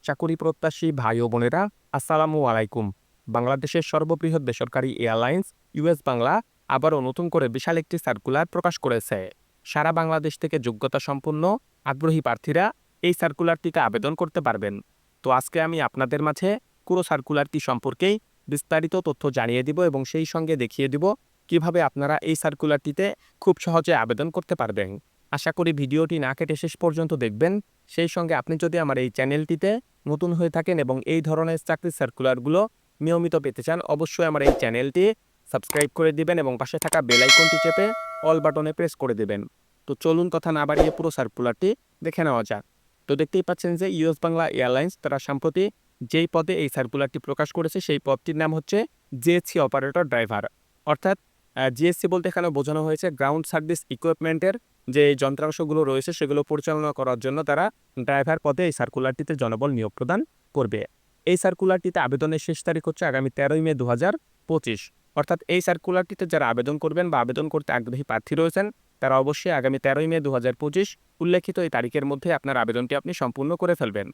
চাকুরি প্রত্যাশী ভাই ও বোনেরা, আসসালামু আলাইকুম। বাংলাদেশের সর্ববৃহৎ বেসরকারি এয়ারলাইন্স ইউএস বাংলা আবারও নতুন করে বিশাল একটি সার্কুলার প্রকাশ করেছে। সারা বাংলাদেশ থেকে যোগ্যতা সম্পন্ন আগ্রহী প্রার্থীরা এই সার্কুলারটিতে আবেদন করতে পারবেন। তো আজকে আমি আপনাদের মাঝে পুরো সার্কুলারটি সম্পর্কেই বিস্তারিত তথ্য জানিয়ে দিব এবং সেই সঙ্গে দেখিয়ে দিব কিভাবে আপনারা এই সার্কুলারটিতে খুব সহজে আবেদন করতে পারবেন। আশা করি ভিডিওটি না কেটে শেষ পর্যন্ত দেখবেন। সেই সঙ্গে আপনি যদি আমার এই চ্যানেলটিতে নতুন হয়ে থাকেন এবং এই ধরনের চাকরির সার্কুলারগুলো নিয়মিত পেতে চান, অবশ্যই আমার এই চ্যানেলটি সাবস্ক্রাইব করে দিবেন এবং পাশে থাকা বেল আইকনটি চেপে অল বাটনে প্রেস করে দিবেন। তো চলুন কথা না বাড়িয়ে পুরো সার্কুলারটি দেখে নেওয়া যাক। তো দেখতেই পাচ্ছেন যে ইউএস বাংলা এয়ারলাইন্স তারা সম্প্রতি যেই পদে এই সার্কুলারটি প্রকাশ করেছে সেই পদটির নাম হচ্ছে জিএসসি অপারেটর ড্রাইভার। অর্থাৎ জিএসসি বলতে এখানে বোঝানো হয়েছে গ্রাউন্ড সার্ভিস ইকুইপমেন্টের যে যন্ত্রাংশগুলো রয়েছে সেগুলো পরিচালনা করার জন্য তারা ড্রাইভার পদে এই সার্কুলারটিতে জনবল নিয়োগ প্রদান করবে। এই সার্কুলারটিতে আবেদনের শেষ তারিখ হচ্ছে আগামী 13ই মে 2025। অর্থাৎ এই সার্কুলারটিতে যারা আবেদন করবেন বা আবেদন করতে আগ্রহী প্রার্থী রয়েছেন তারা অবশ্যই আগামী 13ই মে 2025 উল্লেখিত এই তারিখের মধ্যে আপনার আবেদনটি আপনি সম্পূর্ণ করে ফেলবেন।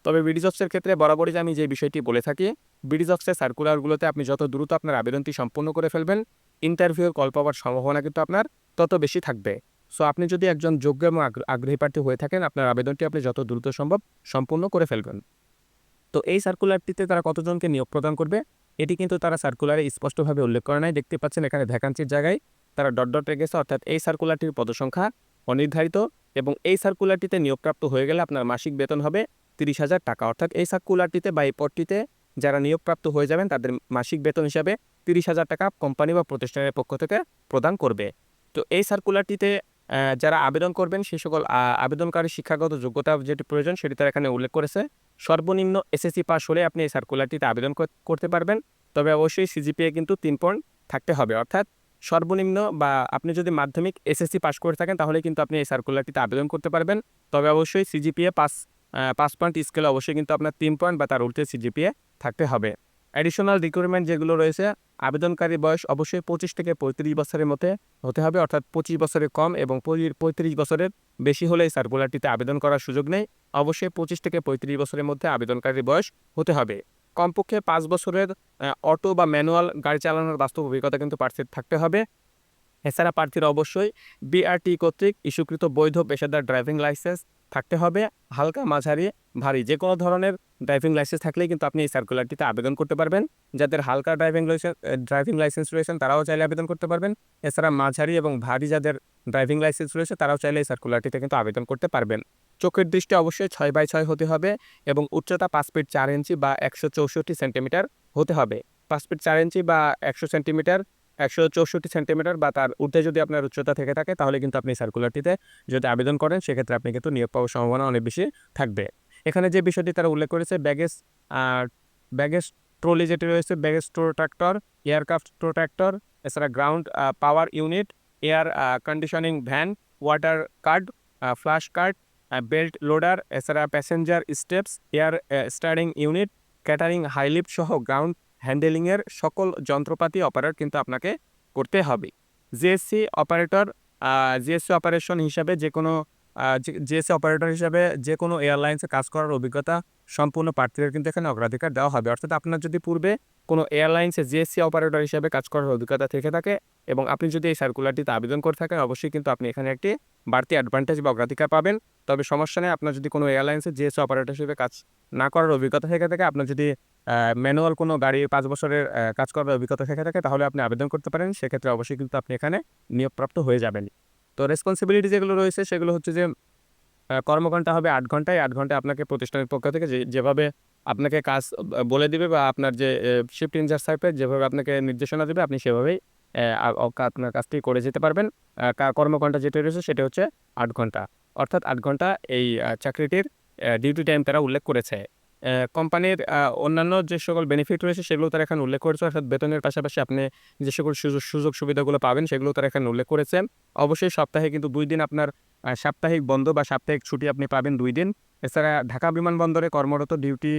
তবে বিডিজবসের ক্ষেত্রে বরাবরই আমি যে বিষয়টি বলে থাকি, বিডিজবসের সার্কুলারগুলোতে আপনি যত দ্রুত আপনার আবেদনটি সম্পূর্ণ করে ফেলবেন, ইন্টারভিউর কল পাওয়ার সম্ভাবনা কিন্তু আপনার তত বেশি থাকবে। সো আপনি যদি একজন যোগ্য এবং আগ্রহী প্রার্থী হয়ে থাকেন, আপনার আবেদনটি আপনি যত দ্রুত সম্ভব সম্পূর্ণ করে ফেলবেন। তো এই সার্কুলারটিতে তারা কতজনকে নিয়োগ প্রদান করবে এটি কিন্তু তারা সার্কুলারে স্পষ্টভাবে উল্লেখ করে নাই। দেখতে পাচ্ছেন এখানে ভ্যাকান্সির জায়গায় তারা ডট ডট রেখেছে, অর্থাৎ এই সার্কুলারটির পদসংখ্যা অনির্ধারিত এবং এই সার্কুলারটিতে নিয়োগপ্রাপ্ত হয়ে গেলে আপনার মাসিক বেতন হবে 30,000 টাকা। অর্থাৎ এই সার্কুলারটিতে বা এই পদটিতে যারা নিয়োগপ্রাপ্ত হয়ে যাবেন তাদের মাসিক বেতন হিসাবে 30,000 টাকা কোম্পানি বা প্রতিষ্ঠানের পক্ষ থেকে প্রদান করবে। তো এই সার্কুলারটিতে যারা আবেদন করবেন সেই সকল আবেদনকারী শিক্ষাগত যোগ্যতা যেটি প্রয়োজন সেটি তারা এখানে উল্লেখ করেছে। সর্বনিম্ন এসএসসি পাস হলে আপনি এই সার্কুলারটিতে আবেদন করতে পারবেন। তবে অবশ্যই সিজিপিএ কিন্তু 3 পয়েন্ট থাকতে হবে। অর্থাৎ সর্বনিম্ন বা আপনি যদি মাধ্যমিক এসএসসি পাস করে থাকেন তাহলে কিন্তু আপনি এই সার্কুলারটিতে আবেদন করতে পারবেন। তবে অবশ্যই সিজিপিএ 5 পয়েন্ট স্কেলে অবশ্যই কিন্তু আপনার 3 পয়েন্ট বা তার উল্টে সিজিপিএ থাকতে হবে। অ্যাডিশনাল রিকোয়ারমেন্ট যেগুলো রয়েছে, আবেদনকারী বয়স অবশ্যই 25 থেকে 35 বছরের মধ্যে হতে হবে। অর্থাৎ 25 বছরের কম এবং 35 বছরের বেশি হলে এই সার্কুলারটিতে আবেদন করার সুযোগ নেই। অবশ্যই 25 থেকে 35 বছরের মধ্যে আবেদনকারীর বয়স হতে হবে। কমপক্ষে 5 বছরের অটো বা ম্যানুয়াল গাড়ি চালানোর বাস্তব অভিজ্ঞতা কিন্তু প্রার্থীর থাকতে হবে। এছাড়া প্রার্থীরা অবশ্যই বিআরটি কর্তৃক ইস্যুকৃত বৈধ পেশাদার ড্রাইভিং লাইসেন্স থাকতে হবে। হালকা, মাঝারি, ভারী যে কোনো ধরনের ড্রাইভিং লাইসেন্স থাকলেই কিন্তু আপনি এই সার্কুলারটিতে আবেদন করতে পারবেন। যাদের হালকা ড্রাইভিং লাইসেন্স রয়েছেন তারাও চাইলে আবেদন করতে পারবেন। এছাড়া মাঝারি এবং ভারী যাদের ড্রাইভিং লাইসেন্স রয়েছে তারাও চাইলে এই সার্কুলারটিতে কিন্তু আবেদন করতে পারবেন। চোখের দৃষ্টি অবশ্যই 6x6 হতে হবে এবং উচ্চতা 5 ফিট 4 ইঞ্চি বা 164 সেন্টিমিটার হতে হবে। 5 ফিট 4 ইঞ্চি বা 164 সেন্টিমিটার বা তার ঊর্ধ্বে যদি আপনার উচ্চতা থেকে থাকে তাহলে কিন্তু আপনি সার্কুলারটিতে যদি আবেদন করেন সেক্ষেত্রে আপনি কিন্তু নিয়োগ পাওয়ার সম্ভাবনা অনেক বেশি থাকবে। এখানে যে বিষয়টি তারা উল্লেখ করেছে ব্যাগেজ ট্রলি যেটি রয়েছে, ব্যাগেজ ট্রাক্টর, এয়ারক্রাফট ট্রাক্টর, এছাড়া ground power unit, air conditioning van, water cart, flush cart, belt loader, এছাড়া passenger steps, air starting unit, catering high lift সহ গ্রাউন্ড হ্যান্ডেলিংয়ের সকল যন্ত্রপাতি অপারেট কিন্তু আপনাকে করতে হবে। জিএসসি অপারেশন হিসাবে জিএসসি অপারেটর হিসাবে যে কোনো এয়ারলাইন্সে কাজ করার অভিজ্ঞতা সম্পূর্ণ প্রার্থীদের কিন্তু এখানে অগ্রাধিকার দেওয়া হবে। অর্থাৎ আপনার যদি পূর্বে কোনো এয়ারলাইন্সে জিএসসি অপারেটর হিসাবে কাজ করার অভিজ্ঞতা থেকে থাকে এবং আপনি যদি এই সার্কুলারটিতে আবেদন করে থাকেন অবশ্যই কিন্তু আপনি এখানে একটি বাড়তি অ্যাডভান্টেজ বা অগ্রাধিকার পাবেন। তবে সমস্যা নেই, আপনার যদি কোনো এয়ারলাইন্সে জিএসসি অপারেটর হিসেবে কাজ না করার অভিজ্ঞতা থেকে থাকে, আপনার যদি ম্যানুয়াল কোনো গাড়ি 5 বছরের কাজ করার অভিজ্ঞতা থেকে থাকে তাহলে আপনি আবেদন করতে পারেন। সেক্ষেত্রে অবশ্যই কিন্তু আপনি এখানে নিয়োগপ্রাপ্ত হয়ে যাবেন। তো রেসপন্সিবিলিটি যেগুলো রয়েছে সেগুলো হচ্ছে যে কর্মঘণ্টা হবে 8 ঘন্টায়। 8 ঘন্টায় আপনাকে প্রতিষ্ঠানের পক্ষ থেকে যেভাবে আপনাকে কাজ বলে দিবে বা আপনার যে শিফট ইনচার্জ থাকবে যেভাবে আপনাকে নির্দেশনা দেবে আপনি সেভাবেই আপনার কাজটি করে যেতে পারবেন। কর্মঘণ্টা যেটা রয়েছে সেটা হচ্ছে 8 ঘন্টা। অর্থাৎ 8 ঘন্টা এই চাকরিটির ডিউটি টাইম তারা উল্লেখ করেছে। কোম্পানির অন্যান্য যে সকল বেনিফিট রয়েছে সেগুলো তারা এখানে উল্লেখ করেছে। অর্থাৎ বেতনের পাশাপাশি আপনি যে সকল সুযোগ সুবিধাগুলো পাবেন সেগুলো তারা এখানে উল্লেখ করেছে। অবশ্যই সপ্তাহে কিন্তু 2 দিন আপনার সাপ্তাহিক বন্ধ বা সাপ্তাহিক ছুটি আপনি পাবেন 2 দিন। এছাড়া ঢাকা বিমানবন্দরে কর্মরত ডিউটি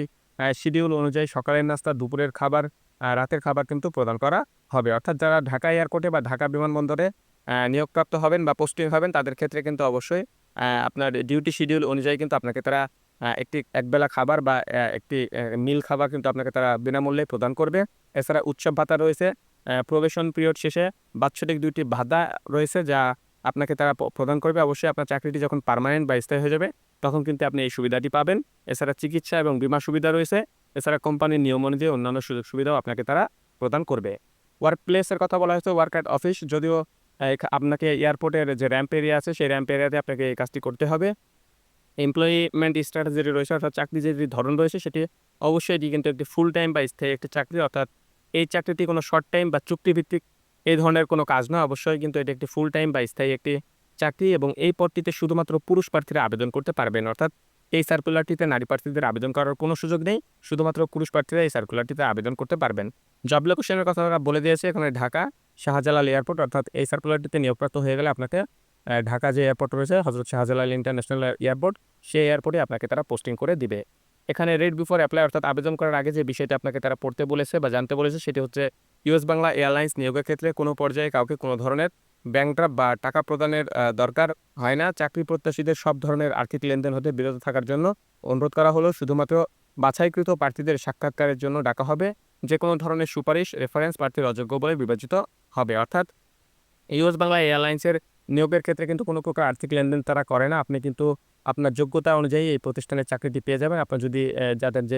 শিডিউল অনুযায়ী সকালের নাস্তা, দুপুরের খাবার, রাতের খাবার কিন্তু প্রদান করা হবে। অর্থাৎ যারা ঢাকা এয়ারপোর্টে বা ঢাকা বিমানবন্দরে নিয়োগপ্রাপ্ত হবেন বা পোস্টিং হবেন তাদের ক্ষেত্রে কিন্তু অবশ্যই আপনার ডিউটি শিডিউল অনুযায়ী কিন্তু আপনাকে তারা একটি একবেলা খাবার বা একটি মিল খাবার কিন্তু আপনাকে তারা বিনামূল্যে প্রদান করবে। এছাড়া উৎসব ভাতা রয়েছে, প্রবেশন পিরিয়ড শেষে বাৎসরিক ২টি ভাতা রয়েছে যা আপনাকে তারা প্রদান করবে। অবশ্যই আপনার চাকরিটি যখন পার্মানেন্ট বা স্থায়ী হয়ে যাবে তখন কিন্তু আপনি এই সুবিধাটি পাবেন। এছাড়া চিকিৎসা এবং বীমা সুবিধা রয়েছে। এছাড়া কোম্পানির নিয়ম অনুযায়ী অন্যান্য সুযোগ সুবিধাও আপনাকে তারা প্রদান করবে। ওয়ার্ক প্লেসের কথা বলা হয়েছে ওয়ার্ক অ্যাট অফিস, যদিও আপনাকে এয়ারপোর্টের যে র্যাম্প এরিয়া আছে সেই র্যাম্প এরিয়াতে আপনাকে এই কাজটি করতে হবে। এমপ্লয়িমেন্ট স্ট্যাটাস যেটি রয়েছে অর্থাৎ চাকরি যেটি ধরন রয়েছে সেটি অবশ্যই এটি কিন্তু একটি ফুল টাইম বা স্থায়ী একটি চাকরি, অর্থাৎ এই চাকরিটি কোনো শর্ট টাইম বা চুক্তিভিত্তিক এই ধরনের কোনো কাজ নয়। অবশ্যই কিন্তু এটি একটি ফুল টাইম বা স্থায়ী একটি চাকরি এবং এই পদটিতে শুধুমাত্র পুরুষ প্রার্থীরা আবেদন করতে পারবেন, অর্থাৎ এই সার্কুলারটিতে নারী প্রার্থীদের আবেদন করার কোনো সুযোগ নেই। শুধুমাত্র পুরুষ প্রার্থীরা এই সার্কুলারটিতে আবেদন করতে পারবেন। জব লোকেশনের কথা তারা বলে দিয়েছে, এখানে ঢাকা শাহজালাল এয়ারপোর্ট, অর্থাৎ এই সার্কুলারটিতে নিয়োগপ্রাপ্ত হয়ে গেলে আপনাকে ঢাকা যে এয়ারপোর্ট রয়েছে হযরত শাহজালাল ইন্টারন্যাশনাল এয়ারপোর্ট, সেই এয়ারপোর্টে আপনাকে তারা পোস্টিং করে দিবে। এখানে রেড বিফোর অ্যাপ্লাই অর্থাৎ আবেদন করার আগে যে বিষয়টা আপনাকে তারা পড়তে বলেছে বা জানতে বলেছে সেটি হচ্ছে ইউএস বাংলা এয়ারলাইন্স নিয়োগের ক্ষেত্রে কোনো পর্যায়ে কাউকে কোনো ধরনের ব্যাংক ড্রাফট বা টাকা প্রদানের দরকার হয় না। চাকরি প্রত্যাশীদের সব ধরনের আর্থিক লেনদেন হতে বিরত থাকার জন্য অনুরোধ করা হলো। শুধুমাত্র বাছাইকৃত প্রার্থীদের সাক্ষাৎকারের জন্য ডাকা হবে। যে কোনো ধরনের সুপারিশ রেফারেন্স প্রার্থীর অযোগ্য বলে বিবেচিত হবে। অর্থাৎ ইউএস বাংলা এয়ারলাইন্সের নিয়োগের ক্ষেত্রে কিন্তু কোনো প্রকার আর্থিক লেনদেন তারা করে না। আপনি কিন্তু আপনার যোগ্যতা অনুযায়ী এই প্রতিষ্ঠানের চাকরিটি পেয়ে যাবেন। আপনার যদি যাদের যে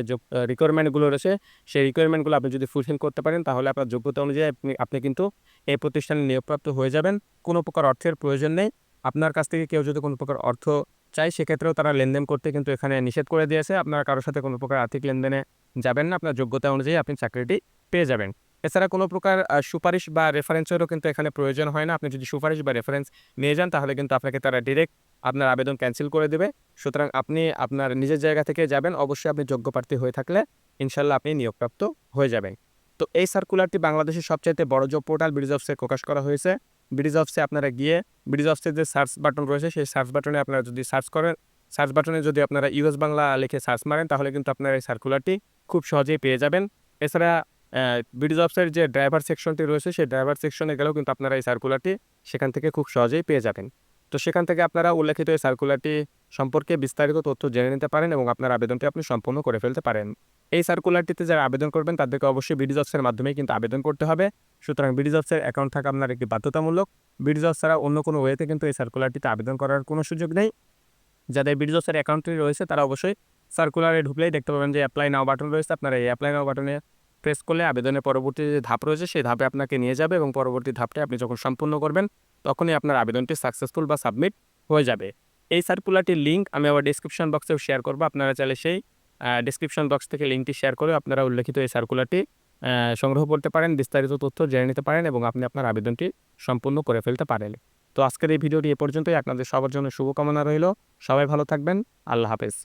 রিকোয়ারমেন্টগুলো রয়েছে সেই রিকোয়ারমেন্টগুলো আপনি যদি ফুলফিল করতে পারেন তাহলে আপনার যোগ্যতা অনুযায়ী আপনি কিন্তু এই প্রতিষ্ঠানে নিয়োগপ্রাপ্ত হয়ে যাবেন। কোনো প্রকার অর্থের প্রয়োজন নেই। আপনার কাছ থেকে কেউ যদি কোনো প্রকার অর্থ চায় সেক্ষেত্রেও তারা লেনদেন করতে কিন্তু এখানে নিষেধ করে দিয়েছে। আপনার কারোর সাথে কোনো প্রকার আর্থিক লেনদেনে যাবেন না। আপনার যোগ্যতা অনুযায়ী আপনি চাকরিটি পেয়ে যাবেন। এছাড়া কোনো প্রকার সুপারিশ বা রেফারেন্সেরও কিন্তু এখানে প্রয়োজন হয় না। আপনি যদি সুপারিশ বা রেফারেন্স নিয়ে যান তাহলে কিন্তু আপনাকে তারা ডিরেক্ট আপনার আবেদন ক্যানসেল করে দেবে। সুতরাং আপনি আপনার নিজের জায়গা থেকে যাবেন। অবশ্যই আপনি যোগ্য প্রার্থী হয়ে থাকলে ইনশাল্লাহ আপনি নিয়োগপ্রাপ্ত হয়ে যাবেন। তো এই সার্কুলারটি বাংলাদেশের সবচাইতে বড় জব পোর্টাল ব্রিজ অফসে প্রকাশ করা হয়েছে। ব্রিজ অফসে আপনারা গিয়ে ব্রিজ অফসের যে সার্চ বাটন রয়েছে সেই সার্চ বাটনে আপনারা যদি সার্চ করেন, সার্চ বাটনে যদি আপনারা ইউএস বাংলা লিখে সার্চ মারেন তাহলে কিন্তু আপনারা এই সার্কুলারটি খুব সহজেই পেয়ে যাবেন। এছাড়া ব্রিজ অফসের যে ড্রাইভার সেকশনটি রয়েছে সেই ড্রাইভার সেকশনে গেলেও কিন্তু আপনারা এই সার্কুলারটি সেখান থেকে খুব সহজেই পেয়ে যাবেন। তো সেখান থেকে আপনারা উল্লেখিত এই সার্কুলারটি সম্পর্কে বিস্তারিত তথ্য জেনে নিতে পারেন এবং আপনার আবেদনটি আপনি সম্পূর্ণ করে ফেলতে পারেন। এই সার্কুলারটিতে যারা আবেদন করবেন তাদেরকে অবশ্যই ব্রিজ অফসের মাধ্যমেই কিন্তু আবেদন করতে হবে। সুতরাং ব্রিজ অফসের অ্যাকাউন্ট থাকা আপনার একটি বাধ্যতামূলক। ব্রিজ অফস ছাড়া অন্য কোনো ওয়েতে কিন্তু এই সার্কুলারটিতে আবেদন করার কোনো সুযোগ নেই। যাদের ব্রিজ অফসের অ্যাকাউন্টটি রয়েছে তারা অবশ্যই সার্কুলারে ঢুকলেই দেখতে পাবেন যে অ্যাপ্লাই নাও বাটন রয়েছে। আপনারা এই অ্যাপ্লাই নাও বাটনে প্রেস করলে আবেদনের পরবর্তী যে ধাপ রয়েছে সেই ধাপে আপনাকে নিয়ে যাবে এবং পরবর্তী ধাপটি আপনি যখন সম্পূর্ণ করবেন তখনই আপনার আবেদনটি সাকসেসফুল বা সাবমিট হয়ে যাবে। এই সার্কুলারটির লিঙ্ক আমি আবার ডিসক্রিপশন বক্সেও শেয়ার করবো। আপনারা চাইলে সেই ডিসক্রিপশন বক্স থেকে লিঙ্কটি শেয়ার করে আপনারা উল্লেখিত এই সার্কুলারটি সংগ্রহ করতে পারেন, বিস্তারিত তথ্য জেনে নিতে পারেন এবং আপনি আপনার আবেদনটি সম্পূর্ণ করে ফেলতে পারেন। তো আজকের এই ভিডিওটি এ পর্যন্তই। আপনাদের সবার জন্য শুভকামনা রইল। সবাই ভালো থাকবেন। আল্লাহ হাফেজ।